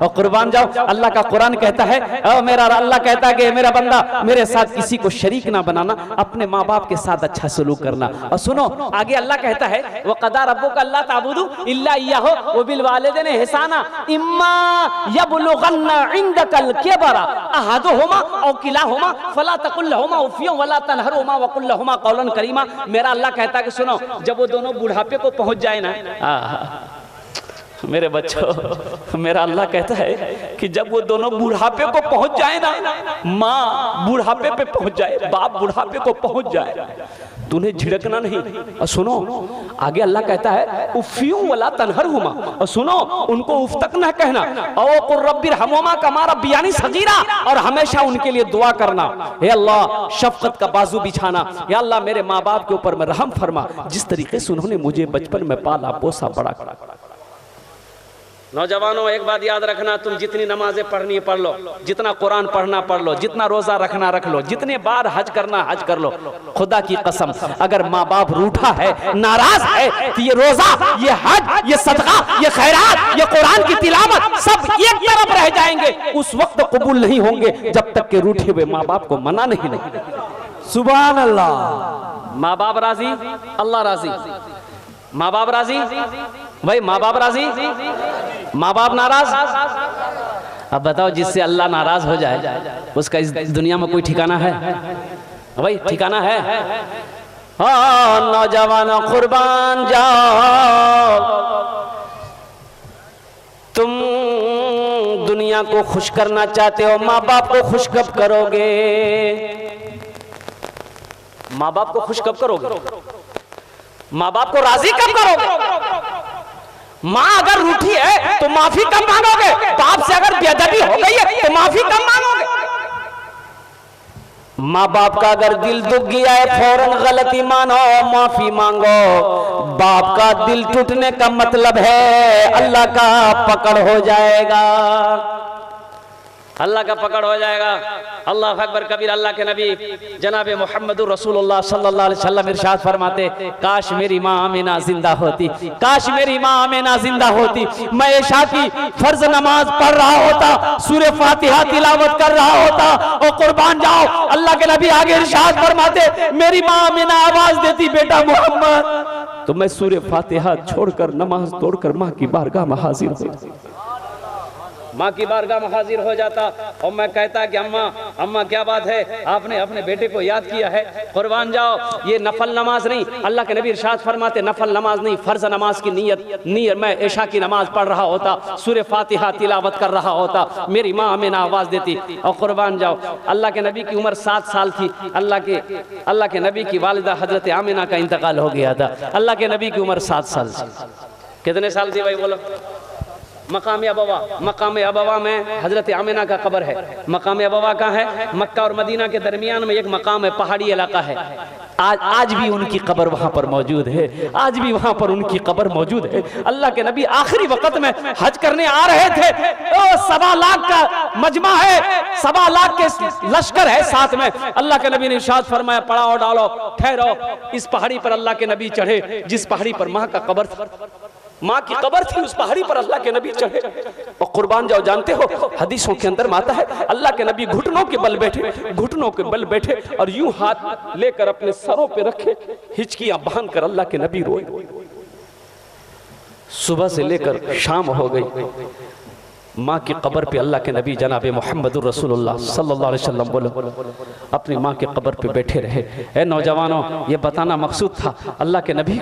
और कुर्बान जाओ, अल्लाह का कुरान कहता है, अल्लाह कहता है कि मेरा बंदा मेरे साथ किसी को शरीक ना बनाना, अपने माँ बाप के साथ अच्छा सलूक करना। और सुनो आगे अल्लाह कहता है वक़दा रब्बुका अल्ला ताबुदू इल्ला इय्याहु व बिल वालिदैनि इहसाना इम्मा यबलुगन्ना इंदकल किबरा अहदुहुमा औ किलाहुमा फला तकुल लहुमा उफ़्फिन वला तनहरुहुमा व कुल लहुमा क़ौलन करीमा। मेरा अल्लाह कहता है कि सुनो, जब वो दोनों बुढ़ापे को पहुंच जाए ना, मेरे बच्चों, मेरा अल्लाह कहता है कि जब वो दोनों बुढ़ापे को पहुंच जाए ना, माँ बुढ़ापे पे पहुंच जाए, बाप बुढ़ापे को पहुंच जाए, तूने झिड़कना नहीं। और सुनो आगे अल्लाह कहता है उफ़्फिन वला तनहरुहुमा, और सुनो उनको उफ तक ना कहना, और कुर रब्बिरहमुहुमा कमा रब्बियानी सगीरा, और हमेशा उनके लिए दुआ करना, हे अल्लाह शफकत का बाजू बिछाना, या अल्लाह मेरे माँ बाप के ऊपर में रहम फरमा, जिस तरीके से उन्होंने मुझे बचपन में पाला पोसा बड़ा करा। नौजवानों एक बात याद रखना, तुम जितनी नमाजें पढ़नी पढ़ लो, जितना कुरान पढ़ना पढ़ लो, जितना रोजा रखना रख लो, जितने बार हज करना हज कर लो, खुदा की कसम अगर माँ बाप रूठा है, नाराज है, तो ये रोजा, ये हज, ये सदका, ये खैरात, ये कुरान की तिलावत सब एक तरफ रह जाएंगे, उस वक्त कबूल नहीं होंगे जब तक के रूठे हुए माँ बाप को मना नहीं। सुभान अल्लाह। माँ बाप राजी, अल्लाह राजी। माँ बाप राजी भाई, माँ बाप राजी, माँ बाप नाराज। अब बताओ जिससे अल्लाह नाराज हो जाए उसका इस दुनिया में कोई ठिकाना है भाई? ठिकाना है? हाँ नौजवानों कुर्बान जाओ, तुम दुनिया को खुश करना चाहते हो, माँ बाप को खुश कब करोगे? माँ बाप को खुश कब करोगे? माँ बाप को राजी कब करोगे? माँ अगर रूठी है तो माफी कब मांगोगे? बाप से अगर बेअदबी हो गई है तो माफी कब मांगोगे? माँ बाप का अगर दिल दुख गया है फौरन गलती मानो, माफी मांगो। बाप का दिल टूटने का मतलब है अल्लाह का पकड़ हो जाएगा, अल्लाह का पकड़ हो जाएगा। अल्लाह अकबर कबीर। अल्लाह के नबी जनाब मोहम्मदुर रसूलुल्लाह सल्लल्लाहु अलैहि वसल्लम इरशाद फरमाते, काश मेरी माँ आमिना जिंदा होती, काश मेरी माँ आमिना जिंदा होती, मैं इशा की फर्ज नमाज पढ़ रहा होता, सूरह फातिहा तिलावत कर रहा होता। और कुर्बान जाओ, अल्लाह के नबी आगे इरशाद फरमाते, मेरी माँ आमिना आवाज देती, बेटा मोहम्मद, तो मैं सूरह फातिहा छोड़कर नमाज तोड़कर माँ की बारगाह में हाजिर होता, माँ की बारगाह में हाजिर हो जाता। और मैं कहता कि अम्मा अम्मा क्या बात है, आपने अपने बेटे को याद किया है? कुर्बान जाओ, ये नफल नमाज नहीं, अल्लाह के नबी इरशाद फरमाते नफल नमाज नहीं, फर्ज नमाज की नियत मैं इशा की नमाज पढ़ रहा होता, सूरह फातिहा तिलावत कर रहा होता, मेरी माँ हमें ना आवाज देती। और कुर्बान जाओ, अल्लाह के नबी की उम्र 7 साल थी, अल्लाह के नबी की वालिदा हजरत आमिना का इंतकाल हो गया था। अल्लाह के नबी की उम्र 7 साल थी। कितने साल थी भाई बोलो? मकाम अबवा, मकाम अबवा में हजरत आमिना का कब्र है। मकाम अबवा का है, मक्का और मदीना के दरमियान में एक मकाम है, पहाड़ी इलाका है। आज भी उनकी कब्र वहां पर मौजूद है, आज भी वहां पर उनकी कब्र मौजूद है। अल्लाह के नबी आखिरी वक्त में हज करने आ रहे थे, 1.25 लाख का मजमा है, 1.25 लाख के लश्कर है साथ में। अल्लाह के नबी ने इरशाद फरमाया, पड़ाओ डालो, ठहरो। इस पहाड़ी पर अल्लाह के नबी चढ़े, जिस पहाड़ी पर माँ का कब्र था, माँ की कब्र थी, उस पहाड़ी पर अल्लाह के नबी चढ़े। और कुर्बान जाओ, जानते हो हदीसों के अंदर आता है अल्लाह के नबी घुटनों के बल बैठे, घुटनों के बल बैठे और यूं हाथ लेकर अपने सरों पे रखे, हिचकियां बांध कर अल्लाह के नबी रोए। सुबह से लेकर शाम हो गई, माँ की कब्र पे अल्लाह के नबी जनाब मोहम्मदुर रसूलुल्लाह सल्लल्लाहु अलैहि वसल्लम बोले अपनी माँ के कब्र पे बैठे रहे। ए नौजवानों, ये बताना मकसूद था अल्लाह के नबी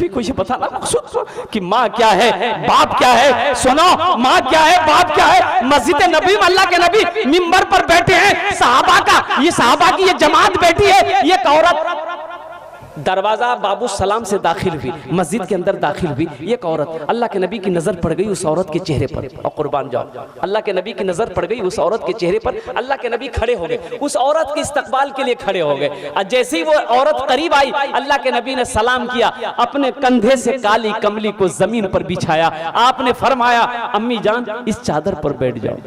को ये बताना मकसूद था कि माँ क्या है, बाप क्या है। सुनो, माँ क्या है, बाप क्या है। मस्जिद नबी में अल्लाह के नबी मिंबर पर बैठे हैं, सहाबा की ये जमात बैठी है। ये औरत दरवाजा बाबू सलाम से दाखिल हुई, मस्जिद के अंदर दाखिल हुई एक औरत, अल्लाह के नबी की नजर पड़ गई उस औरत के चेहरे पर। और कुर्बान जाओ, अल्लाह के नबी की नजर पड़ गई उस औरत के चेहरे पर। अल्लाह के नबी खड़े हो गए, उस औरत के इस्तकबाल के लिए खड़े हो गए। और जैसे ही वो औरत करीब आई, अल्लाह के नबी ने सलाम किया, अपने कंधे से काली कमली को जमीन पर बिछाया। आपने फरमाया, अम्मी जान इस चादर पर बैठ जाओ।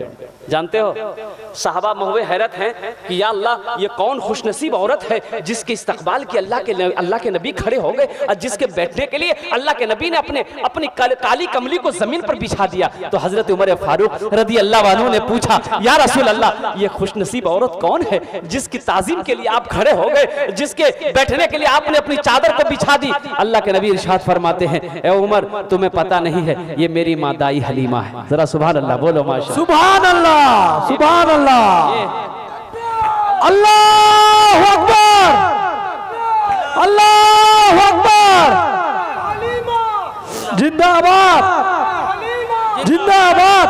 जानते हो सहाबा महुए हैरत हैं कि या अल्लाह, ये कौन खुशनसीब औरत है जिसके इस्तकबाल की अल्लाह अल्लाह के नबी खड़े हो गए और जिसके बैठने के लिए अल्लाह के नबी ने अपनी काली कमली को जमीन पर बिछा दिया। तो हजरत उमर फारूक रदी अल्लाह अन्हु ने पूछा, या रसूल अल्लाह, ये खुशनसीब औरत कौन है जिसकी ताजीम के लिए आप खड़े हो गए, जिसके बैठने के लिए आपने अपनी चादर को बिछा दी? अल्लाह के नबी इरशाद फरमाते हैं, ए उमर, तुम्हें पता नहीं है, ये मेरी माँ दाई हलीमा है। जरा सुभान अल्लाह बोलो, माशा सुभान अल्लाह, सुभान अल्लाह, अल्लाहु अकबर, अल्लाहु अकबर, जिंदाबाद, जिंदाबाद,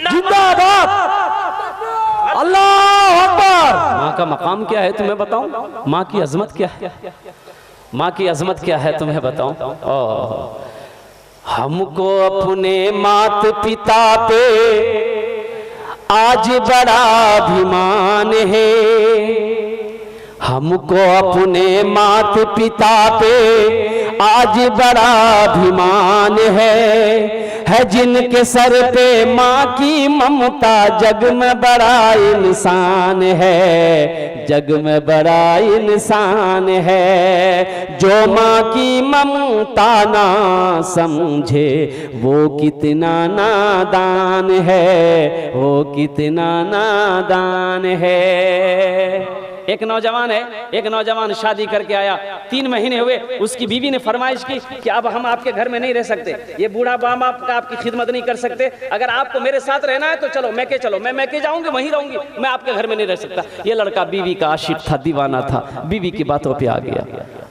जिंदाबाद, अल्लाहु अकबर। माँ का मकाम क्या है तुम्हें बताऊं? माँ की अजमत क्या है? माँ की अजमत क्या है तुम्हें बताऊं? हमको अपने मात पिता पे आज बड़ा अभिमान है, हमको अपने मात पिता पे आज बड़ा अभिमान है जिनके सर पे माँ की ममता, जग में बड़ा इंसान है, जग में बड़ा इंसान है। जो माँ की ममता ना समझे वो कितना नादान है, वो कितना नादान है। एक नौजवान शादी करके आया, 3 महीने हुए, उसकी बीवी ने फरमाइश की कि अब हम आपके घर में नहीं रह सकते, ये बूढ़ा बाप आपका आपकी खिदमत नहीं कर सकते, अगर आपको मेरे साथ रहना है तो चलो मैके चलो, मैं मैके जाऊंगी, वहीं रहूंगी, मैं आपके घर में नहीं रह सकता। ये लड़का बीवी का आशिक था, दीवाना था, बीवी की बातों पे आ गया,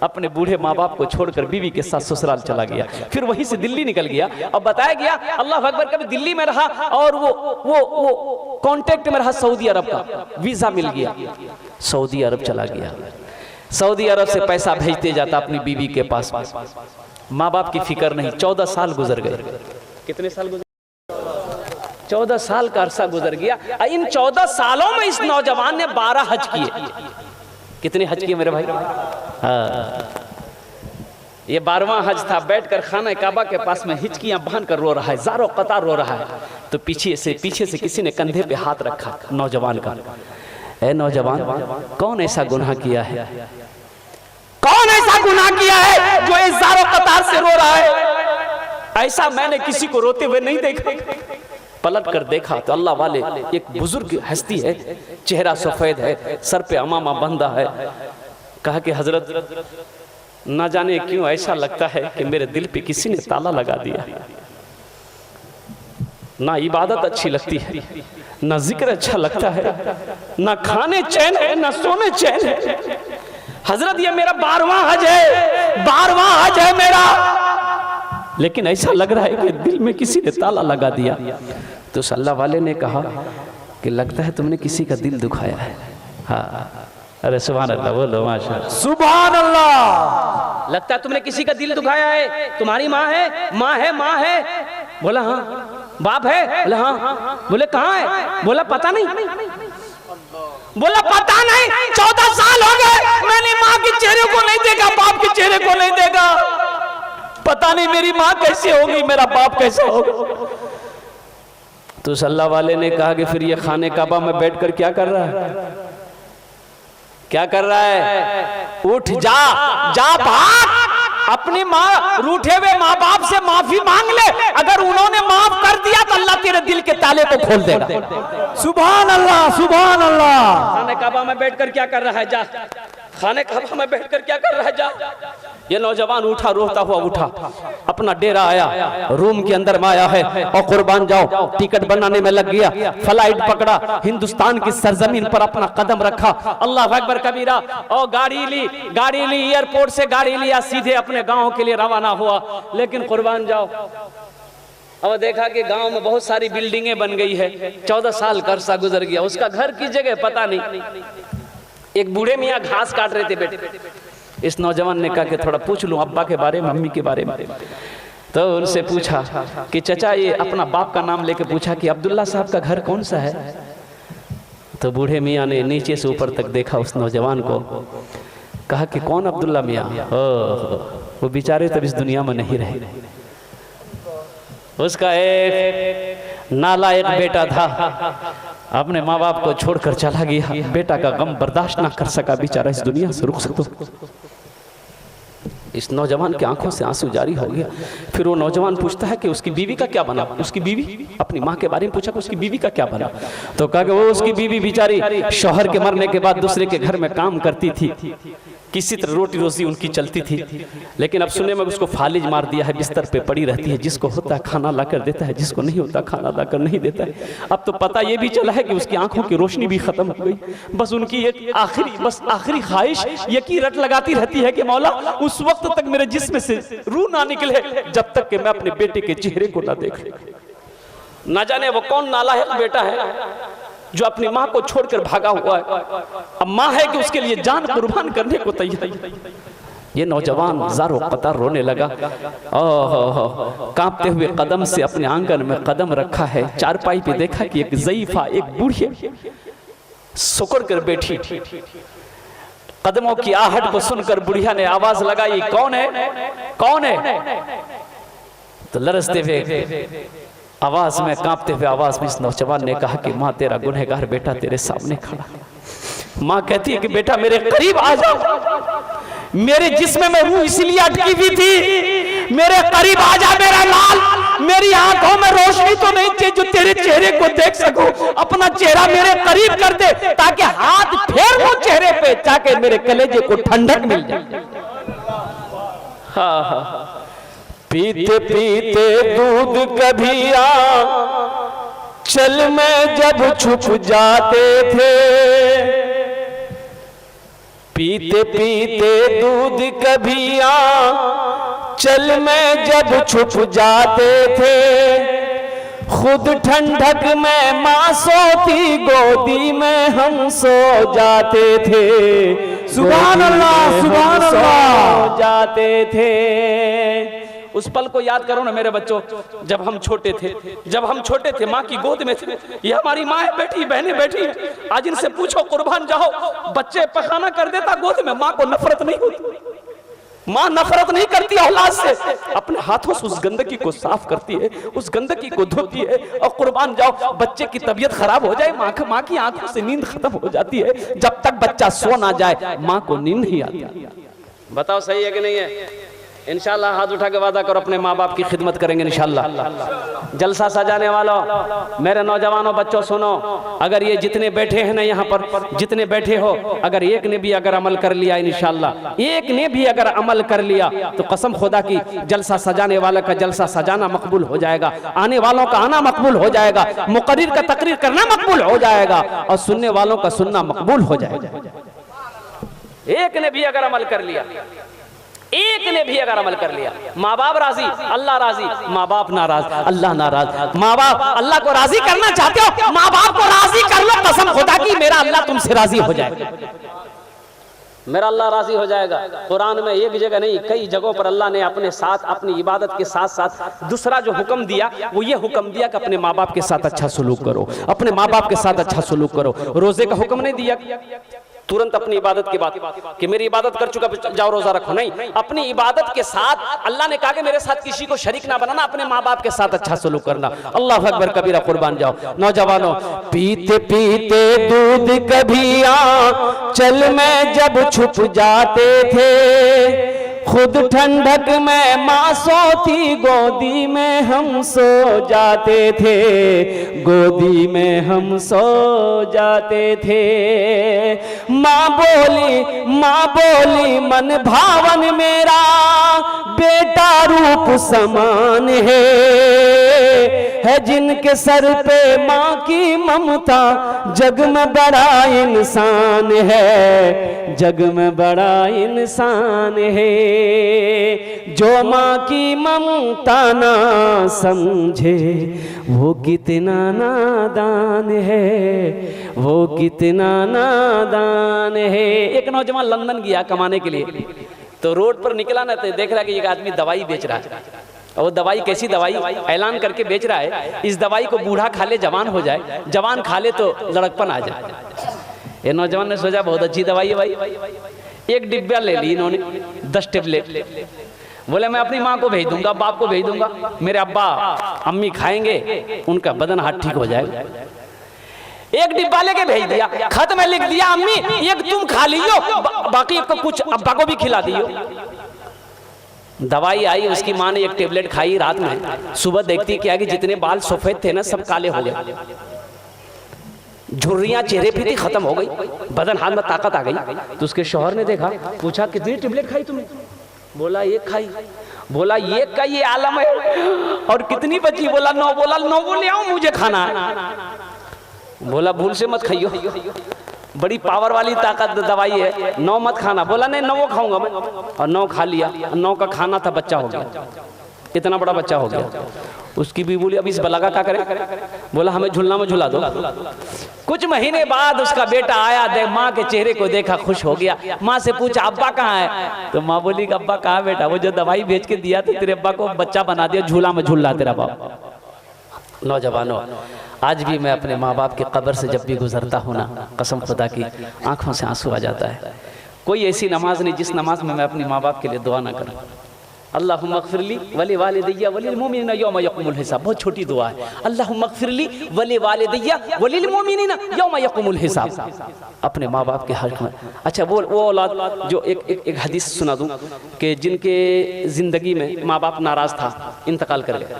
अपने बूढ़े माँ बाप को छोड़कर बीवी के साथ ससुराल चला गया, फिर वहीं से दिल्ली निकल गया। अब बताया गया अल्लाह अकबर, कभी दिल्ली में रहा और वो कांटेक्ट में रहा सऊदी अरब का, वीजा मिल गया, सऊदी अरब चला गया, सऊदी अरब से पैसा भेजते जाता अपनी बीवी के पास, माँ बाप की फिक्र नहीं। 14 साल गुजर गए। कितने साल गुजर? 14 साल का अरसा गुजर गया। इन 14 सालों में इस नौजवान ने 12 हज किए। कितने हज किए मेरे भाई? ये 12वां हज था। बैठकर खाना काबा के पास में हिचकियां बांध कर रो रहा है, ज़ारो कतार रो रहा है। तो पीछे से किसी ने कंधे पे हाथ रखा नौजवान का। ए नौजवान, कौन ऐसा गुनाह किया है, कौन ऐसा गुनाह किया है जो इस ज़ारो कतार से रो रहा है? ऐसा मैंने किसी को रोते हुए नहीं देखा। पलट कर देखा तो अल्लाह वाले एक बुजुर्ग हस्ती है, चेहरा सफेद है, सर पे अमामा बंधा है। कहा कि हजरत, ना जाने क्यों ऐसा लगता है कि मेरे दिल पे किसी ने ताला लगा दिया। ना इबादत अच्छी लगती है, ना जिक्र अच्छा लगता है, ना खाने चैन है, ना सोने चैन है। हजरत ये मेरा 12वां हज है, 12वां हज है मेरा, लेकिन ऐसा लग रहा है कि दिल में किसी ने ताला लगा दिया। तो अल्लाह वाले ने कहा कि लगता है तुमने किसी का दिल दुखाया है। हाँ, अरे सुभान अल्लाह बोलो, माशाअल्लाह, सुभान अल्लाह। लगता है तुमने किसी का दिल दुखाया है। तुम्हारी माँ है? माँ है, माँ है। बोला हाँ। बाप है? बोला हाँ। बोले कहाँ है? बोला पता नहीं। बोला पता नहीं, 14 साल हो गए मैंने माँ के चेहरे को नहीं देखा, बाप के चेहरे को नहीं देखा। पता नहीं मेरी माँ कैसे होगी, मेरा बाप कैसे होगा। तो अल्लाह वाले ने कहा कि फिर ये खाने काबा में बैठकर क्या कर रहा है? क्या कर रहा है? उठ जा भाग, अपनी माँ रूठे हुए माँ बाप से माफी मांग ले। अगर उन्होंने माफ कर दिया तो अल्लाह तेरे दिल के ताले को खोल देगा। सुभान अल्लाह, सुभान अल्लाह। खाने काबा में बैठकर क्या कर रहा है? जा, खाने काबा में बैठकर क्या कर रहा है? जा। ये नौजवान उठा, रोता हुआ उठा, अपना डेरा आया, रूम के अंदर में आया है और कुर्बान जाओ टिकट बनाने में लग गया। फ्लाइट पकड़ा, हिंदुस्तान की सरजमीन पर अपना कदम रखा। अल्लाह अकबर कबीरा। और गाड़ी ली, एयरपोर्ट से गाड़ी लिया, सीधे अपने गांव के लिए रवाना हुआ। लेकिन कुर्बान जाओ, अब देखा कि गांव में बहुत सारी बिल्डिंगें बन गई है। 14 साल का अरसा गुजर गया, उसका घर की जगह पता नहीं। एक बूढ़े मियाँ घास काट रहे थे बेटे। इस नौजवान ने कहा कि थोड़ा पूछ लूं अब्बा के बारे में, मम्मी के बारे में। तो उनसे पूछा कि चचा, ये अपना बाप का नाम लेके पूछा कि अब्दुल्ला साहब का घर कौन सा है? तो बूढ़े मियाँ ने नीचे से ऊपर तक देखा उस नौजवान को, कहा कि कौन अब्दुल्ला मियाँ? वो बेचारे तब इस दुनिया में नहीं रहे। उसका एक नालायक बेटा था, अपने माँ बाप को छोड़कर चला गया, बेटा का गम बर्दाश्त ना कर सका, बेचारा इस दुनिया से रुखसत हो। इस नौजवान की आंखों से आंसू जारी हो गया। फिर वो नौजवान पूछता है कि उसकी बीवी का क्या बना। उसकी बीवी, अपनी माँ के बारे में पूछा कि उसकी बीवी का क्या बना। तो कहा कि वो उसकी बीवी बेचारी शौहर के मरने के बाद दूसरे के घर में काम करती थी, किसी तरह रोटी रोजी उनकी चलती थी। लेकिन अब सुनने में उसको फालिज मार दिया है, बिस्तर पे पड़ी रहती है, जिसको होता है खाना लाकर देता है, जिसको नहीं होता खाना लाकर नहीं देता है। अब तो पता ये भी चला है कि उसकी आंखों की रोशनी भी खत्म हो गई। बस उनकी एक आखिरी ख्वाहिश ये की रट लगाती रहती है कि मौला उस वक्त तक मेरे जिस्म से रूह ना निकले जब तक कि मैं अपने बेटे के चेहरे को ना देख लूं। ना जाने वो कौन नालायक बेटा है जो अपनी माँ को छोड़कर भागा हुआ है। अब माँ है कि उसके लिए जान कुर्बान करने को तैयार है। ये नौजवान ज़ारो कतार रोने लगा। ओह, कांपते हुए कदम से अपने आंगन में कदम रखा है। चारपाई पे देखा कि एक ज़ईफा, एक बूढ़ी सुकर कर बैठी। कदमों की आहट को सुनकर बुढ़िया ने आवाज लगाई, कौन है, कौन है। तो लरसते हुए आवाज में, कांपते हुए आवाज में इस नौजवान ने कहा कि माँ तेरा गुनहगार बेटा तेरे सामने खड़ा। माँ कहती है कि बेटा मेरे करीब आ जाओ, मेरे जिस्म में रूह इसलिए अटकी हुई थी, मेरे करीब आ जा मेरा लाल। मेरी आंखों में रोशनी तो नहीं चाहिए जो तेरे चेहरे को देख सकूं, अपना चेहरा मेरे करीब कर दे ताकि हाथ फेर वो चेहरे पे, ताकि मेरे कलेजे को ठंडक मिल जाए। हाँ, पीते पीते दूध कभी चल में जब छुप जाते थे, पीते पीते दूध कभी चल में जब छुप जाते थे, खुद ठंडक में माँ सोती गोदी में हम सो जाते थे। सुभान अल्लाह, सुभान अल्लाह। सो जाते थे। उस पल को याद करो ना मेरे बच्चों, जब हम छोटे थे, माँ की गोद में थे। ये हमारी माँ है बैठी, बहनें बैठी हैं। आज इनसे पूछो कुर्बान जाओ, बच्चे पखाना कर देता गोद में, माँ को नफरत नहीं होती। माँ नफरत नहीं करती औलाद से, अपने हाथों से उस गंदगी को साफ करती है, उस गंदगी को धोती है। और कुर्बान जाओ, बच्चे की तबीयत खराब हो जाए, माँ की आंखों से नींद खत्म हो जाती है। जब तक बच्चा सो ना जाए माँ को नींद नहीं आती। बताओ सही है कि नहीं है? इंशाल्लाह हाथ उठा के वादा करो अपने माँ बाप की खिदमत करेंगे इंशाल्लाह। जलसा सजाने वालों, मेरे नौजवानों, बच्चों सुनो, अगर ये जितने बैठे हैं ना यहाँ पर, जितने बैठे हो, अगर एक ने भी अगर अमल कर लिया इंशाल्लाह, एक ने भी अगर अमल कर लिया तो कसम खुदा की जलसा सजाने वाले का जलसा सजाना मकबूल हो जाएगा, आने वालों का आना मकबूल हो जाएगा, मुकर्रिर का तकरीर करना मकबूल हो जाएगा और सुनने वालों का सुनना मकबूल हो जाएगा। एक ने भी अगर अमल कर लिया, एक ने भी अगर अमल कर लिया, माँ बाप राजी, अल्लाह राजी, माँ बाप नाराज, अल्लाह नाराज। माँ बाप अल्लाह को राजी करना चाहते हो, माँ बाप को राजी कर लो, कसम खुदा की मेरा अल्लाह तुमसे राजी हो जाएगा, मेरा अल्लाह राजी हो जाएगा। कुरान में एक जगह नहीं, कई जगहों पर अल्लाह ने अपने साथ, अपनी इबादत के साथ साथ दूसरा जो हुक्म दिया वो ये हुक्म दिया कि अपने माँ बाप के साथ अच्छा सलूक करो, अपने माँ बाप के साथ अच्छा सलूक करो। रोजे का हुक्म नहीं दिया तुरंत अपनी इबादत की बात कि मेरी इबादत कर चुका जाओ रोजा रखो, नहीं, अपनी इबादत के साथ अल्लाह ने कहा कि मेरे साथ किसी को शरीक ना बनाना, अपने माँ बाप के साथ अच्छा सलूक करना। अल्लाह अकबर कबीरा, कुर्बान जाओ। नौजवानों, पीते पीते दूध कभी चल में जब छुप जाते थे, खुद ठंडक में माँ सोती गोदी में हम सो जाते थे, गोदी में हम सो जाते थे। माँ बोली मन भावन मेरा बेटा रूप समान है जिनके सर पे माँ की ममता, जग में बड़ा इंसान है, जग में बड़ा इंसान है। जो माँ की ममता ना समझे वो कितना नादान है, वो कितना नादान है। एक नौजवान लंदन गया कमाने के लिए, तो रोड पर निकला ना तो देख रहा कि एक आदमी दवाई बेच रहा है, और वो दवाई कैसी दवाई ऐलान करके बेच रहा है, इस दवाई को बूढ़ा खा ले जवान हो जाए, जवान खा ले तो लड़कपन आ जाए। ये नौजवान ने सोचा बहुत अच्छी दवाई है भाई, एक डिब्बा ले ली इन्होंने 10 टेबलेट, बोले मैं अपनी माँ को भेज दूंगा, बाप को भेज दूंगा, मेरे अब्बा अम्मी खाएंगे, उनका बदन हाथ ठीक हो जाएगा। एक डिब्बा लेके भेज दिया, खत में लिख दिया अम्मी एक तुम खा लियो, बाकी को कुछ अब्बा को भी खिला दियो। दवाई आई, उसकी माँ ने एक टेबलेट खाई रात में, सुबह देखती क्या कि जितने बाल सफेद थे ना सब काले हो गए, झुर्रियां चेहरे पे थी, खत्म हो गई, बदन हाथ में ताकत आ गई। तो उसके शौहर ने देखा, पूछा कितनी टेबलेट खाई तुमने? बोला एक खाई। बोला एक का ये आलम है, और कितनी बची? बोला 9। बोला 9 वो ले आओ, मुझे खाना है। बोला भूल से मत खाइयो, बड़ी पावर वाली ताकत दवाई है, 9 मत खाना। बोला नहीं 9 खाऊंगा मैं, और 9 खा लिया। 9 का खाना था, बच्चा हो गया, इतना बड़ा बच्चा हो गया। उसकी भी बोली अब इस बला का क्या करें? बोला हमें झूलना में झूला दो। कुछ महीने बाद उसका बेटा आया, माँ के चेहरे को देखा, खुश हो गया। माँ से पूछा अब्बा कहाँ है? तो माँ बोली अब्बा कहाँ बेटा, वो जो दवाई बेच के दिया था तेरे अब्बा को, बच्चा बना दिया, झूला में झूल रहा तेरा बाप। नौजवानों, आज भी मैं अपने माँ बाप की कब्र से जब भी गुजरता हूँ ना, कसम खुदा की आंखों से आंसू आ जाता है। कोई ऐसी नमाज नहीं जिस नमाज में मैं अपनी माँ बाप के लिए दुआ ना करूँ। अल्लाहुम्मा अग़फ़िरली वली वालिदैया वलिल मुमिनीना यौमा यक़ूमुल हिसाब, बहुत छोटी दुआ है। अल्लाहुम्मा अग़फ़िरली वली वालिदैया वलिल मुमिनीना यौमा यक़ूमुल हिसाब, अपने माँ बाप के हक़ में। अच्छा वो औलाद जो एक हदीस सुना दूँ कि जिनके ज़िंदगी में माँ बाप नाराज़ था, इंतकाल कर गया,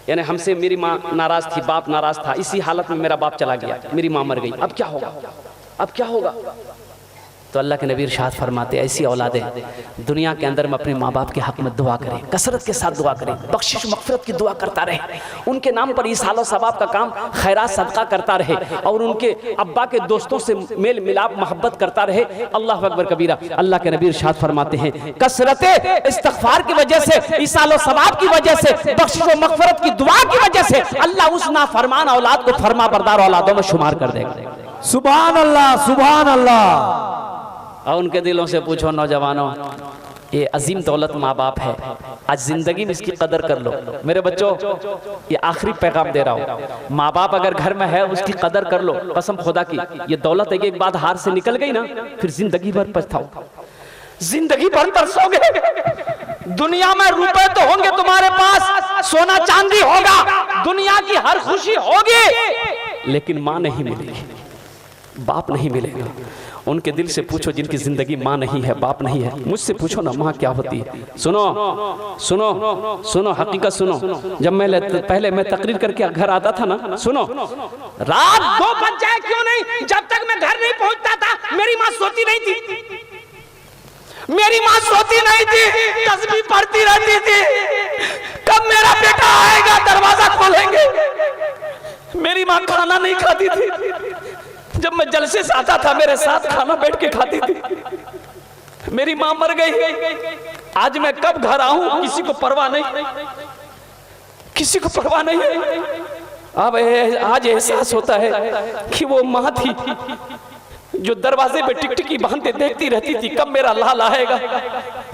यानी हमसे मेरी माँ नाराज़ थी, बाप नाराज़ था, इसी हालत में मेरा बाप चला गया, मेरी माँ मर गई, अब क्या होगा? अब क्या होगा? तो अल्लाह के नबी इरशाद फरमाते ऐसी औलादें दुनिया के अंदर में अपने माँ बाप के हक़ में दुआ करें, कसरत के साथ दुआ करें, बख्शिश मग़फ़िरत की दुआ करता रहे, उनके नाम पर इसाल और सवाब का काम खैरात सदका करता रहे, और उनके अब्बा के दोस्तों से मेल मिलाप मोहब्बत करता रहे। अल्लाह अकबर कबीरा। अल्लाह के नबी इरशाद फरमाते हैं कसरत इस्तिग़फ़ार की वजह से, इसाल और सवाब की वजह से, बख्शिश और मग़फ़िरत की दुआ की वजह से अल्लाह उस नाफरमान औलाद को फरमाबरदार औलादों में शुमार कर देगा। सुभान अल्लाह, सुभान अल्लाह। और उनके दिलों से पूछो नौजवानों, ये अजीम दौलत माँ बाप है, आज जिंदगी में इसकी कदर कर लो। मेरे बच्चों, ये आखिरी पैगाम दे रहा हूँ, माँ बाप अगर घर में है उसकी कदर कर लो, कसम खुदा की। ये दौलत एक बार हाथ से निकल गई ना, फिर जिंदगी भर पछताओ, जिंदगी भर तरसोगे। दुनिया में रुपए तो होंगे तुम्हारे पास, सोना चांदी होगा, दुनिया की हर खुशी होगी, लेकिन माँ नहीं मिलेगी, बाप नहीं मिलेगा। उनके दिल से पूछो जिनकी जिंदगी माँ नहीं है, बाप नहीं है, मुझसे पूछो ना माँ क्या होती है। सुनो सुनो सुनो, हकीकत सुनो। जब मैं पहले मैं तकरीर करके घर आता था ना, सुनो, रात 2 बज जाए क्यों नहीं, जब तक मैं घर नहीं पहुंचता था मेरी माँ सोती नहीं थी, मेरी माँ सोती नहीं थी, तस्बीह पढ़ती रहती थी, कब मेरा बेटा आएगा दरवाजा खोलेंगे। मेरी माँ खाना नहीं खाती थी, जब मैं जलसे से आता था मेरे साथ खाना बैठ के खाती थी। मेरी माँ मर गई, आज मैं कब घर आऊं किसी को परवाह नहीं, किसी को परवाह नहीं। अब आज एहसास होता है कि वो माँ थी जो दरवाजे पे टिकटिकी बांधते देखती रहती थी, कब मेरा लाल आएगा,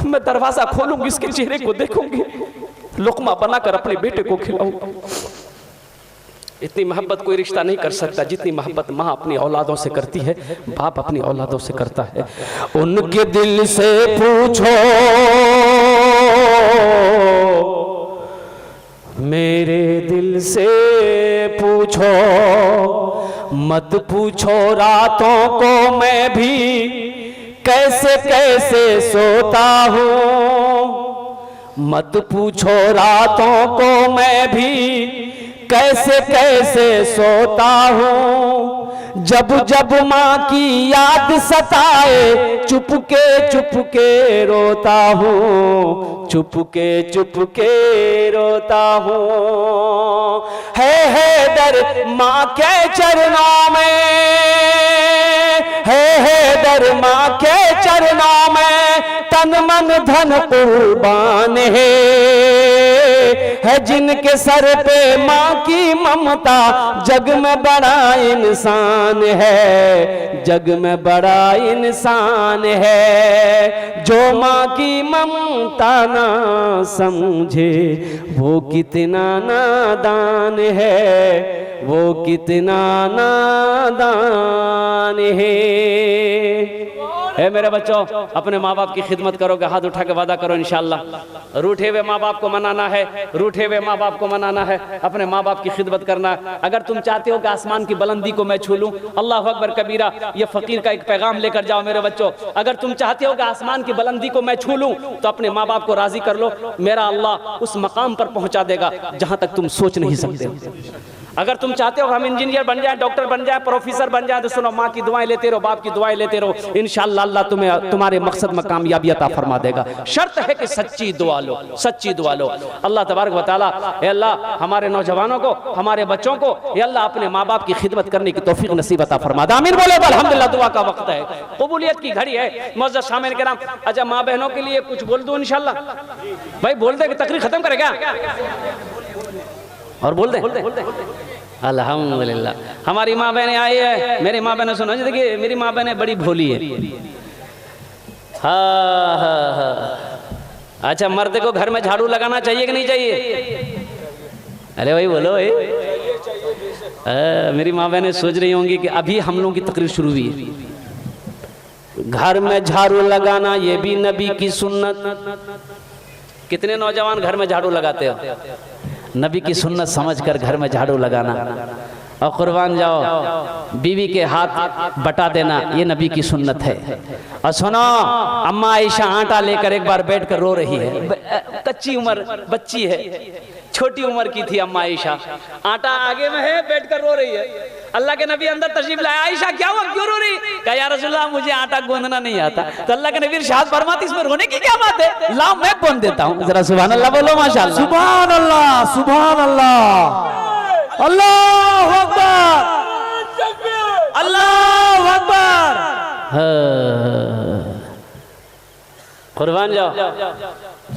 मैं दरवाजा खोलूंगी, इसके चेहरे को देखूंगी, लुकमा बनाकर अपने बेटे को खिलाऊंगा। इतनी मोहब्बत कोई रिश्ता नहीं कर सकता जितनी मोहब्बत माँ अपनी औलादों से करती है, बाप अपनी औलादों से करता है। उनके दिल से पूछो मेरे दिल से पूछो, मत पूछो रातों को मैं भी कैसे कैसे सोता हूँ, मत पूछो रातों को मैं भी कैसे कैसे सोता हूँ, जब जब माँ की याद सताए चुपके रोता हूँ, चुपके रोता हूँ। है दर माँ के चरणों में, है दर माँ के चरणों में, तन मन धन कुर्बान है जिनके सर पे माँ की ममता, जग में बड़ा इंसान है, जग में बड़ा इंसान है। जो माँ की ममता ना समझे वो कितना नादान है, वो कितना नादान है। है मेरे बच्चों, अपने माँ बाप की खिदमत करोगे, हाथ उठा के वादा करो इंशाअल्लाह। रूठे हुए माँ बाप को मनाना है, रूठे हुए माँ बाप को मनाना है, अपने माँ बाप की खिदमत करना है। अगर तुम चाहते हो कि आसमान की बुलंदी को मैं छू लूं, अल्लाह अकबर कबीरा, ये फकीर का एक पैगाम लेकर जाओ मेरे बच्चों। अगर तुम चाहते हो कि आसमान की बुलंदी को मैं छू लूं, तो अपने माँ बाप को राजी कर लो, मेरा अल्लाह उस मकाम पर पहुंचा देगा जहां तक तुम सोच नहीं सकते। अगर तुम चाहते हो हम इंजीनियर बन जाए, डॉक्टर बन जाए, प्रोफेसर बन जाए, तो सुनो, माँ की दुआएं लेते रहो, बाप की दुआएं लेते रहो, इंशाअल्लाह अल्लाह तुम्हें तुम्हारे मकसद में कामयाबी अता फरमा देगा। शर्त है कि सच्ची दुआ लो, सच्ची दुआ लो। अल्लाह तबारक व तआला, ए अल्लाह हमारे नौजवानों को, हमारे बच्चों को, ए अल्लाह अपने माँ बाप की खिदमत करने की तौफीक नसीब अता फरमा दे। आमीन बोले। अल्हम्दुलिल्लाह, दुआ का वक्त है, कबूलियत की घड़ी है। मुअज़्ज़ज़ शामिल किराम, अच्छा माँ बहनों के लिए कुछ बोल दूं इंशाअल्लाह? भाई बोल दे कि तकरीर खत्म करेगा और बोल दे। अल्हम्दुलिल्लाह, हमारी माँ बहनें आई है। मेरी माँ बहनें सुनो, देखिए मेरी माँ बहनें बड़ी भोली है। हाँ। अच्छा, मर्द को घर में झाड़ू लगाना चाहिए कि नहीं चाहिए? अरे भाई बोलो भाई। मेरी माँ बहनें सोच रही होंगी कि अभी हम लोगों की तकरीर शुरू हुई है। घर में झाड़ू लगाना ये भी नबी की सुन्नत। कितने नौजवान घर में झाड़ू लगाते हो? नबी की सुन्नत समझकर घर में झाड़ू लगाना। और कुर्बान जाओ, बीवी के हाथ बटा देना, ये नबी की सुन्नत है। और सुनो, अम्मा आयशा आटा लेकर एक बार बैठकर रो रही है। कच्ची उम्र बच्ची है, छोटी उम्र की थी अम्मा आयशा, आटा आगे में है, बैठकर रो रही है। अल्लाह के नबी अंदर तशरीफ लाया, आयशा क्या हुआ, क्यों रो रही? कहा या रसूलल्लाह, मुझे आटा गूंदना नहीं आता। तो अल्लाह के नबी इरशाद फरमाते, इसमें रोने की क्या बात है, लाओ मैं गूंद देता हूँ। जरा सुभान अल्लाह बोलो, माशाअल्लाह। सुभान अल्लाह, सुभान अल्लाह, अल्लाहु अकबर, अल्लाहु अकबर। कुर्बान जाओ।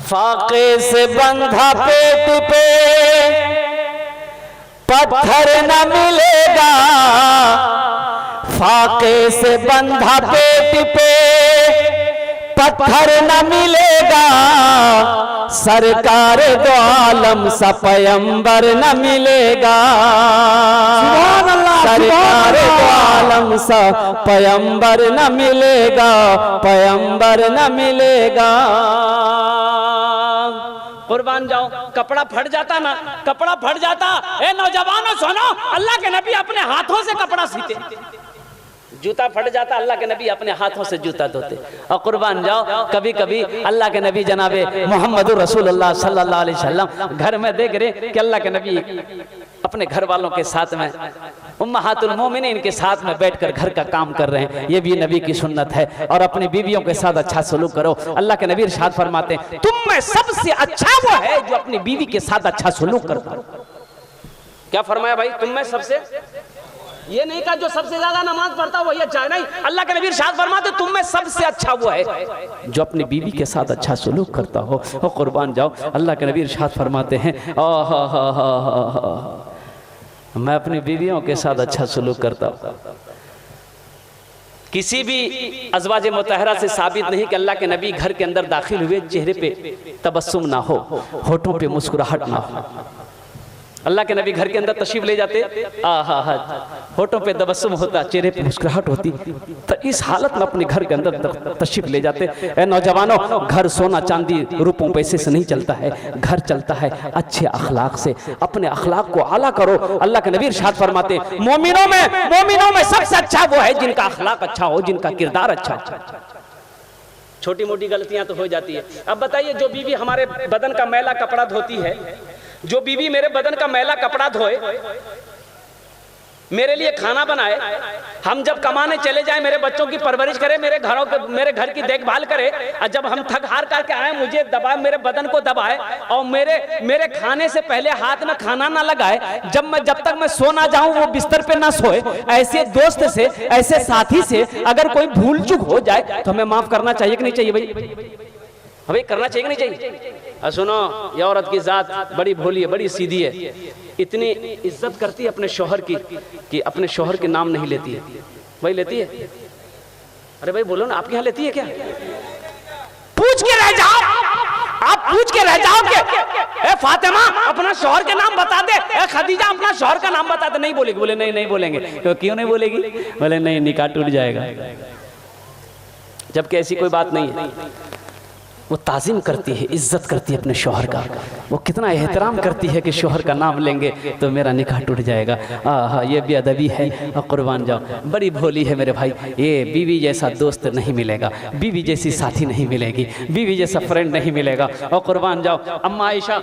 फाके से बंधा पेट पे पत्थर न मिलेगा, फाके से बंधा पेट पे पत्थर न मिलेगा, सरकार दो आलम सा पैगंबर न मिलेगा। सुभान अल्लाह, सरकार दो आलम सा पैगंबर न मिलेगा, पैगंबर न मिलेगा। कुर्बान जाओ, कपड़ा फट जाता ना, कपड़ा फट जाता। ए नौजवानों सुनो, अल्लाह के नबी अपने हाथों से कपड़ा सीते। जूता फट जाता, अल्लाह के नबी अपने हाथों से जूता धोते। और कुर्बान जाओ, कभी कभी अल्लाह के नबी जनाबे मोहम्मदुर रसूलुल्लाह सल्लल्लाहु अलैहि वसल्लम घर में देख रहे कि अल्लाह के नबी अपने घर वालों के साथ में, उम्महातुल मोमिनीन के साथ में बैठकर घर का काम कर रहे हैं। ये भी नबी की सुन्नत है। और अपनी बीवियों के साथ अच्छा सलूक करो। अल्लाह के नबी इरशाद फरमाते हैं, तुम में सबसे अच्छा वो है जो अपनी बीवी के साथ अच्छा सलूक करता है। क्या फरमाया भाई? तुम में सबसे, ये नहीं कहा जो सबसे ज्यादा नमाज पढ़ता वही अच्छा है, नहीं। अल्लाह के नबी इरशाद फरमाते तुम में सबसे अच्छा वो है जो अपनी बीवी के साथ अच्छा सलूक करता हो। और कुर्बान जाओ, अल्लाह के नबी इरशाद फरमाते हैं, मैं अपनी बीवियों के साथ अच्छा सलूक करता हूँ। किसी भी अज़वाज मुतहरा से साबित नहीं कि अल्लाह के नबी घर के अंदर दाखिल हुए, चेहरे पे तबस्सुम ना हो, होठों पे मुस्कुराहट ना हो। अल्लाह के नबी घर के अंदर तशरीफ ले जाते, होठों पे तबस्सुम होता, चेहरे पे मुस्कुराहट होती। तो इस हालत में अपने घर के अंदर तशरीफ ले जाते। ए नौजवानों, घर सोना चांदी रुपयों पैसे से नहीं चलता है, घर चलता है अच्छे अखलाक से। अपने अखलाक को आला करो। अल्लाह के नबी इरशाद फरमाते, मोमिनों में सबसे अच्छा वो है जिनका अखलाक अच्छा हो, जिनका किरदार अच्छा हो। छोटी मोटी गलतियां तो हो जाती है। अब बताइए, जो बीवी हमारे बदन का मैला कपड़ा धोती है, जो बीवी मेरे बदन का मैला कपड़ा धोए, मेरे लिए खाना बनाए, हम जब कमाने चले जाए मेरे बच्चों की परवरिश करे, मेरे घर की देखभाल करे, और जब हम थक हार करके आए मुझे दबाए, मेरे बदन को दबाए, और मेरे खाने से पहले हाथ में खाना ना लगाए, जब तक मैं सो ना जाऊं वो बिस्तर पे ना सोए, ऐसे दोस्त से, ऐसे साथी से अगर कोई भूल चूक हो जाए तो हमें माफ करना चाहिए कि नहीं चाहिए भाई? भाई करना चाहिए कि नहीं चाहिए? सुनो, ये औरत की जात बड़ी भोली है, बड़ी सीधी है, इतनी इज्जत करती है अपने शौहर की कि अपने शौहर के नाम नहीं लेती है। भाई लेती है? अरे भाई बोलो ना, आपके यहाँ लेती है क्या? पूछ के रह जाओ, आप पूछ के रह जाओ कि ए फातिमा अपना शौहर के नाम बता दे, ए खदीजा अपना शौहर का नाम बता दे। नहीं बोलेगी। बोले नहीं बोलेंगे। क्यों नहीं बोलेगी? बोले नहीं, निकाह टूट जाएगा। जबकि ऐसी कोई बात नहीं है। वो ताज़ीम करती है, इज्जत करती है अपने शौहर का, वो कितना एहतराम करती है कि शौहर का नाम लेंगे तो मेरा निकाह टूट जाएगा। हाँ, ये बेअदबी है। और कुर्बान जाओ, बड़ी भोली है मेरे भाई। ये बीवी जैसा दोस्त नहीं मिलेगा, बीवी जैसी साथी नहीं मिलेगी, बीवी जैसा फ्रेंड नहीं मिलेगा। और कुर्बान जाओ, अम्मा आयशा,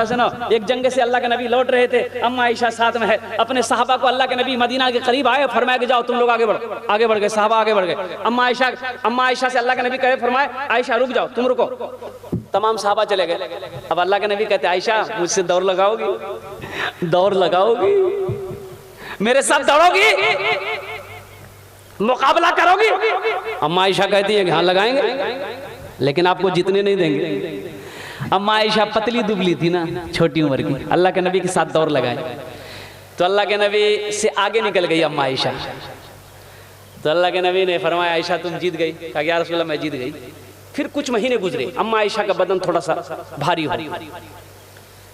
सुनो, एक जंग से अल्लाह के नबी लौट रहे थे, अम्मा आयशा साथ में है। अपने साहबा को अल्लाह के नबी मदीना के करीब आए, फरमाया कि जाओ तुम लोग आगे बढ़ो। आगे बढ़ गए साहबा, आगे बढ़ गए। अम्मा आयशा से अल्लाह के नबी कहे, फरमाए आयशा रुक जाओ, तुम रुको। तमाम साहबा चले गए। अब अल्लाह के नबी कहते, आयशा मुझसे दौड़ लगाओगी, दौड़ लगाओगी, मेरे साथ दौड़ोगी, मुकाबला करोगी? अम्मा आयशा कहती है कि हाँ लगाएंगे, लेकिन आपको जीतने नहीं देंगे। अम्मा आयशा पतली दुबली थी ना, छोटी उम्र की। अल्लाह के नबी के साथ दौड़ लगाए तो अल्लाह के नबी से आगे निकल गई अम्मा आयशा। तो अल्लाह के नबी ने फरमाया, आयशा तुम जीत गई। कहा, या रसूल अल्लाह मैं जीत गई। फिर कुछ महीने गुजरे, अम्मा आयशा का बदन थोड़ा सा भारी हो।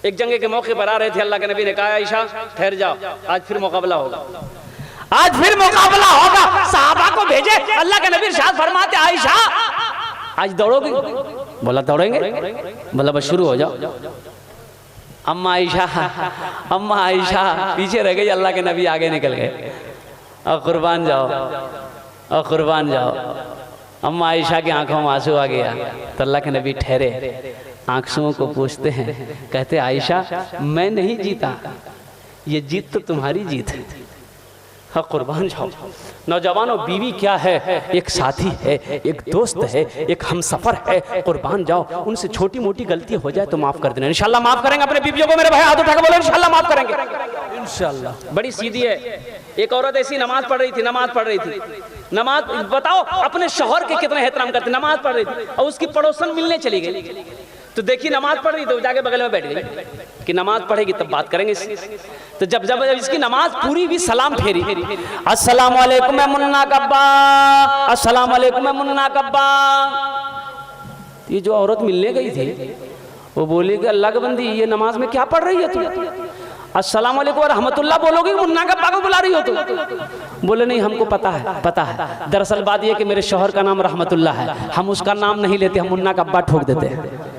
एक जंग के मौके पर आ रहे थे, अल्लाह के नबी ने कहा, आयशा ठहर जाओ, आज फिर मुकाबला होगा, आज फिर मुकाबला होगा। साहबा को भेजे, अल्लाह के नबी इरशाद फरमाते, आयशा आज दौड़ोगे? बोला दौड़ेंगे। बोला बस शुरू हो जाओ। अम्मा आयशा पीछे रह गई, अल्लाह के नबी आगे निकल गए। और कुर्बान जाओ, और कुर्बान जाओ, अम्मा आयशा की आंखों में आंसू आ गया। तो अल्लाह के नबी ठहरे, आंसुओं को पूछते हैं, कहते आयशा मैं नहीं जीता, ये जीत तो तुम्हारी जीत है। हाँ, कुर्बान जाओ। नौजवानों, बीवी क्या है? एक साथी है, एक दोस्त है, एक हमसफर है। कुर्बान जाओ, उनसे छोटी मोटी गलती हो जाए तो माफ कर देना, इंशाल्लाह माफ करेंगे अपने बीवियों को। मेरे भाई हाथ उठा के बोलो, इंशाल्लाह माफ करेंगे, इंशाल्लाह। बड़ी सीधी है। एक औरत ऐसी नमाज पढ़ रही थी, नमाज बताओ अपने शौहर के कितने एहतराम करती। नमाज पढ़ रही थी और उसकी पड़ोसन मिलने चली गई। तो देखी नमाज पढ़ रही, तो जाके बगल में बैठ गई कि नमाज पढ़ेगी तब बात करेंगे। तो जब इसकी नमाज पूरी भी, सलाम फेरी, अस्सलाम वालेकुम मैं मुन्ना कब्बा, अस्सलाम वालेकुम मैं मुन्ना कब्बा। ये जो औरत मिलने गई थी वो बोली कि अल्लाह के बंदी, ये नमाज में क्या पढ़ रही है तू? अस्सलाम वालेकुम रहमतुल्लाह बोलोगी, मुन्ना कब्बा को बुला रही हो तुम? बोले नहीं, हमको पता है। दरअसल बात ये कि मेरे शौहर का नाम रहमतुल्लाह है, हम उसका नाम नहीं लेते, हम मुन्ना कब्बा ठोक देते हैं।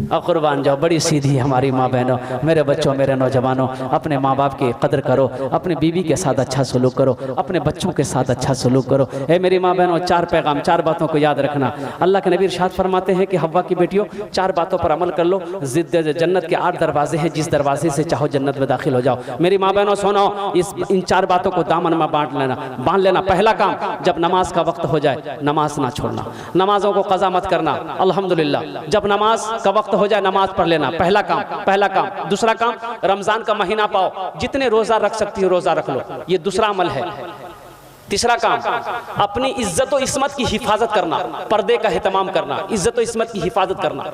और कुर्बान जाओ, बड़ी सीधी हमारी माँ बहनों। मेरे बच्चों, मेरे नौजवानों, अपने माँ बाप की कदर करो, अपने बीवी के साथ अच्छा सलूक करो, अपने बच्चों के साथ अच्छा सलूक करो। ए मेरी माँ बहनों, 4 पैगाम, 4 बातों को याद रखना। अल्लाह के नबी इरशाद फरमाते हैं कि हव्वा की बेटियों, 4 बातों पर अमल कर लो। जन्नत के 8 दरवाजे हैं, जिस दरवाजे से चाहो जन्नत में दाखिल हो जाओ। मेरी माँ बहनों सुनो, इन 4 बातों को दामन में बांध लेना। पहला काम, जब नमाज का वक्त हो जाए नमाज ना छोड़ना, नमाजों को कज़ा मत करना। अल्हम्दुलिल्लाह, जब नमाज का वक्त हो जाए नमाज पढ़ लेना, पहला काम। दूसरा काम, रमजान का महीना पाओ, जितने रोजा रख सकती हो रोजा रख लो, ये दूसरा अमल है। तीसरा काम, अपनी इज्जत और इस्मत की हिफाजत करना, पर्दे का एहतमाम करना, इज्जत और इस्मत की हिफाजत करना,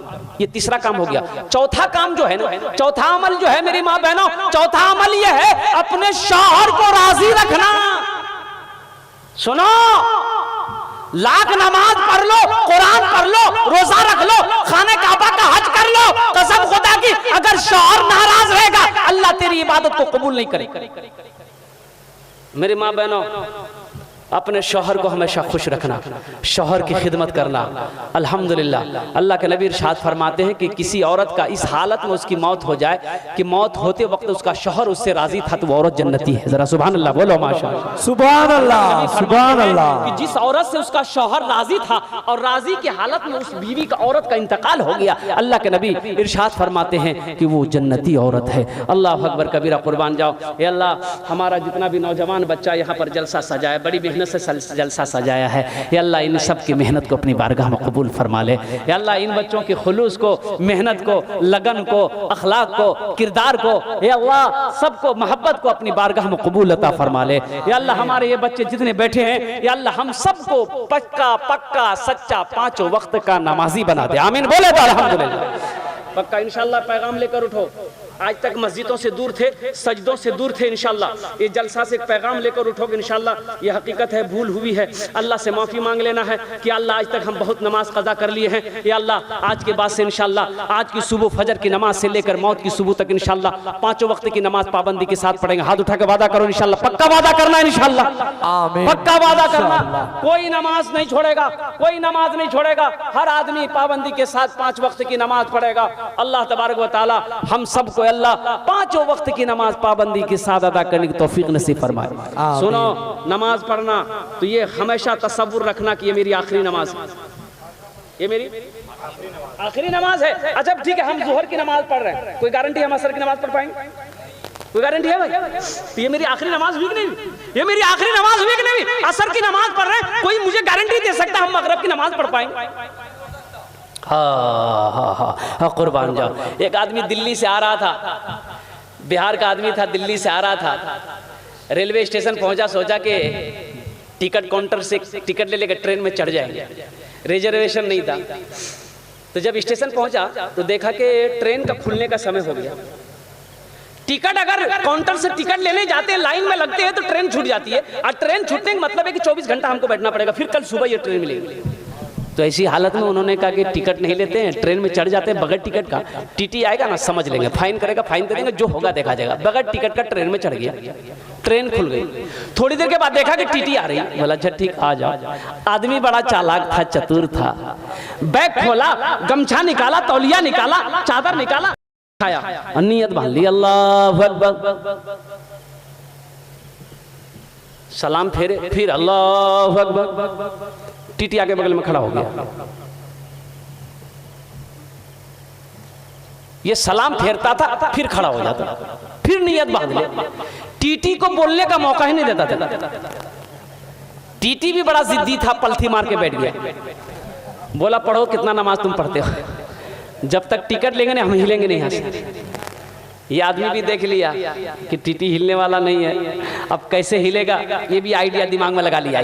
ये तीसरा काम हो गया। चौथा काम जो है ना, चौथा अमल जो है मेरी माँ बहनों, चौथा अमल ये है अपने शौहर को राजी रखना। सुनो, लाख नमाज पढ़ लो, कुरान पढ़ लो, रोजा रख लो, खाने काबा का हज कर लो, कसम खुदा की, अगर शौहर नाराज रहेगा अल्लाह तेरी इबादत को कबूल नहीं करेगा। मेरी माँ बहनों, अपने शौहर को हमेशा खुश रखना, शौहर की खिदमत करना। अल्हम्दुलिल्लाह, अल्लाह के नबी इरशाद फरमाते हैं कि किसी औरत का इस हालत में उसकी मौत हो जाए कि मौत होते वक्त उसका शौहर उससे राजी था तो वो औरत जन्नती है। जरा सुभान अल्लाह बोलो, माशाअल्लाह, सुभान अल्लाह, सुभान अल्लाह। कि जिस औरत से उसका शौहर राजी था और राजी की हालत में उस बीवी का, औरत का इंतकाल हो गया, अल्लाह के नबी इरशाद फरमाते हैं कि वो जन्नती औरत है। अल्लाह अकबर कबीरा, कुर्बान जाओ। ये अल्लाह हमारा जितना भी नौजवान बच्चा यहाँ पर जलसा सजाया, बड़ी मेहनत से जलसा सजाया है, या अल्लाह इन सब की मेहनत को अपनी बारगाह में कबूल फरमा ले। या अल्लाह इन बच्चों के खुलूस को, मेहनत को, लगन को, अखलाक को, किरदार को, या अल्लाह सबको, मोहब्बत को अपनी बारगाह में कबूल अता फरमा ले। या अल्लाह हमारे ये बच्चे जितने बैठे हैं, या अल्लाह हम सबको पक्का सच्चा 5 वक्त का नमाजी बना दे। आमीन बोले तो अल्हम्दुलिल्लाह। पक्का इंशाअल्लाह पैगाम लेकर उठो। आज तक मस्जिदों से दूर थे, सजदों से दूर थे। इंशाल्लाह ये जलसा से एक पैगाम लेकर उठोगे इंशाल्लाह। ये हकीकत है, भूल हुई है, अल्लाह से माफ़ी मांग लेना है कि अल्लाह आज तक हम बहुत नमाज कज़ा कर लिए हैं। या अल्लाह आज के बाद से इंशाल्लाह आज की सुबह फजर की नमाज से लेकर मौत की सुबह तक इंशाल्लाह 5 वक्त की नमाज पाबंदी के साथ पढ़ेंगे। हाथ उठा के वादा करो इंशाल्लाह, पक्का वादा करना है इंशाल्लाह, आमीन, पक्का वादा करना। कोई नमाज नहीं छोड़ेगा, कोई नमाज नहीं छोड़ेगा। हर आदमी पाबंदी के साथ 5 वक्त की नमाज पढ़ेगा। अल्लाह तबारक व तआला हम सबको अल्लाह 5 वक्त की नमाज पाबंदी के साथ अदा करने की तौफीक नसीब फरमाए। सुनो, नमाज पढ़ना तो ये हमेशा तसव्वुर रखना कि ये मेरी आखिरी नमाज है, ये मेरी आखिरी नमाज है। अच्छा ठीक है, हम जोहर की नमाज पढ़ रहे हैं, कोई गारंटी हम असर की नमाज पढ़ पाएंगे? कोई गारंटी है भाई? तो ये मेरी आखिरी नमाज हुई कि नहीं? ये मेरी आखिरी नमाज हुई कि नहीं? असर की नमाज पढ़ रहे हैं, कोई मुझे गारंटी दे सकता हम मगरिब की नमाज पढ़ पाएंगे? हाँ, कुर्बान जाओ। एक आदमी दिल्ली से आ रहा था, बिहार का आदमी था, दिल्ली से आ रहा था, रेलवे स्टेशन पहुंचा, सोचा कि टिकट काउंटर से टिकट ले लेकर ट्रेन में चढ़ जाएंगे, रिजर्वेशन नहीं था। तो जब स्टेशन पहुंचा तो देखा कि ट्रेन का खुलने का समय हो गया। टिकट अगर काउंटर से टिकट लेने जाते हैं, लाइन में लगते हैं तो ट्रेन छूट जाती है, और ट्रेन छूटने का मतलब है कि 24 घंटा हमको बैठना पड़ेगा, फिर कल सुबह ये ट्रेन मिलेगी। तो ऐसी हालत में उन्होंने कहा कि टिकट नहीं लेते हैं, ट्रेन में चढ़ जाते हैं बगैर टिकट का। टीटी आएगा ना, समझ लेंगे, फाइन करेगा, फाइन दे देंगे, जो होगा देखा जाएगा। बगैर टिकट का ट्रेन में चढ़ गया, ट्रेन खुल गई। थोड़ी देर के बाद देखा कि टीटी आ रही, बोला अच्छा ठीक आ जाओ। आदमी बड़ा चालाक था, चतुर था, बैग खोला, गमछा निकाला, तौलिया निकाला, चादर निकाला, खाया, नियत बांध ली, अल्लाह अकबर, सलाम फेरे, फिर अल्लाह अकबर। टीटी आगे बगल में खड़ा हो गया, ये सलाम फेरता था, फिर खड़ा हो जाता, फिर नियत बांध ले। टीटी को बोलने का मौका ही नहीं देता था। टीटी भी बड़ा जिद्दी था, पलथी मार के बैठ गया, बोला पढ़ो, कितना नमाज तुम पढ़ते हो, जब तक टिकट लेंगे ना हम हिलेंगे नहीं यहाँ से। ये आदमी भी देख लिया कि टीटी हिलने वाला नहीं है, अब कैसे हिलेगा, ये भी आइडिया दिमाग में लगा लिया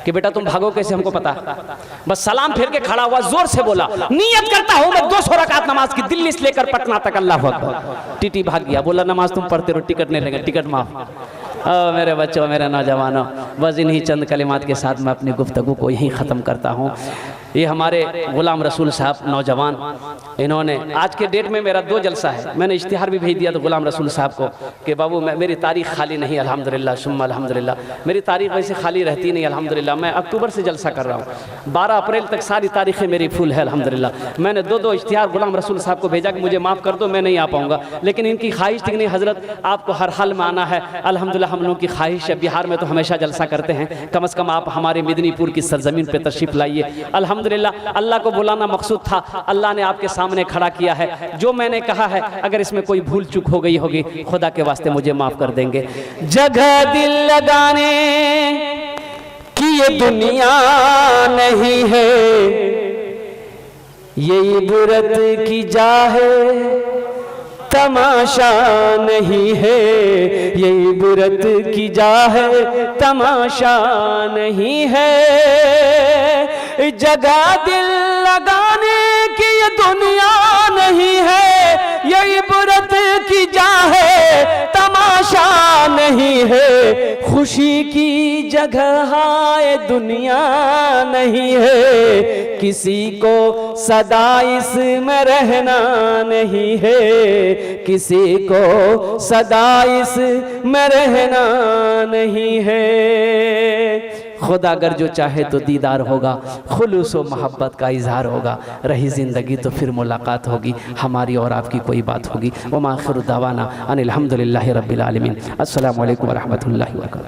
कि बेटा तुम भागो कैसे, हमको पता। बस सलाम फेर के खड़ा हुआ, जोर से बोला, नियत करता हूं मैं 200 रकात नमाज की, दिल्ली से लेकर पटना तक, अल्लाह अकबर। टीटी भाग गया, बोला नमाज तुम पढ़ते रहो, टिकट नहीं लेंगे, टिकट माफ। मेरे बच्चों, मेरे नौजवानों, बस इन्हीं चंद कलिमात के साथ मैं अपनी गुफ्तगू को यहीं ख़त्म करता हूँ। ये हमारे गुलाम रसूल साहब नौजवान, इन्होंने आज के डेट में मेरा 2 जलसा है, मैंने इश्तिहार भी भेज दिया तो गुलाम रसूल साहब को कि बाबू मेरी तारीख खाली नहीं, अल्हम्दुलिल्लाह सुम्मा अल्हम्दुलिल्लाह, मेरी तारीख वैसे खाली रहती नहीं अल्हम्दुलिल्लाह। मैं अक्टूबर से जलसा कर रहा हूँ, 12 अप्रैल तक सारी तारीखें मेरी फुल है अल्हम्दुलिल्लाह। मैंने 2 इश्तिहार गुलाम रसूल साहब को भेजा कि मुझे माफ़ कर दो, मैं नहीं आ पाऊँगा, लेकिन इनकी ख्वाहिश थी कि नहीं हज़रत आपको हर हाल में आना है। अल्हम्दुलिल्लाह हम लोगों की ख्वाहिश है, बिहार में तो हमेशा जलसा करते हैं, कम से कम आप हमारे मेदिनीपुर की सरजमीन पर तशरीफ़ लाइए। अल्हम्दुलिल्लाह अल्लाह को बुलाना मकसूद था, अल्लाह ने आपके सामने खड़ा किया है। जो मैंने कहा है अगर इसमें कोई भूल चूक हो गई होगी, खुदा के वास्ते मुझे माफ कर देंगे। जगह दिल लगाने की ये दुनिया नहीं है, ये इबरत की जाहे तमाशा नहीं है, ये इबरत की जाहे तमाशा नहीं है। जगह दिल लगाने की ये दुनिया नहीं है, ये इबरत की जाहे तमाशा नहीं है। खुशी की जगह है दुनिया नहीं है, किसी को सदा इसमें रहना नहीं है, किसी को सदा इसमें रहना नहीं है। खुदा अगर जो चाहे तो दीदार होगा, खुलूस व मोहब्बत का इजहार होगा, रही ज़िंदगी तो फिर मुलाकात होगी, हमारी और आपकी कोई बात होगी। व आखिर दावाना अनिल हम्दुलिल्लाहि रब्बिल आलमीन। अस्सलामु अलैकुम व रहमतुल्लाहि व बरकातहू।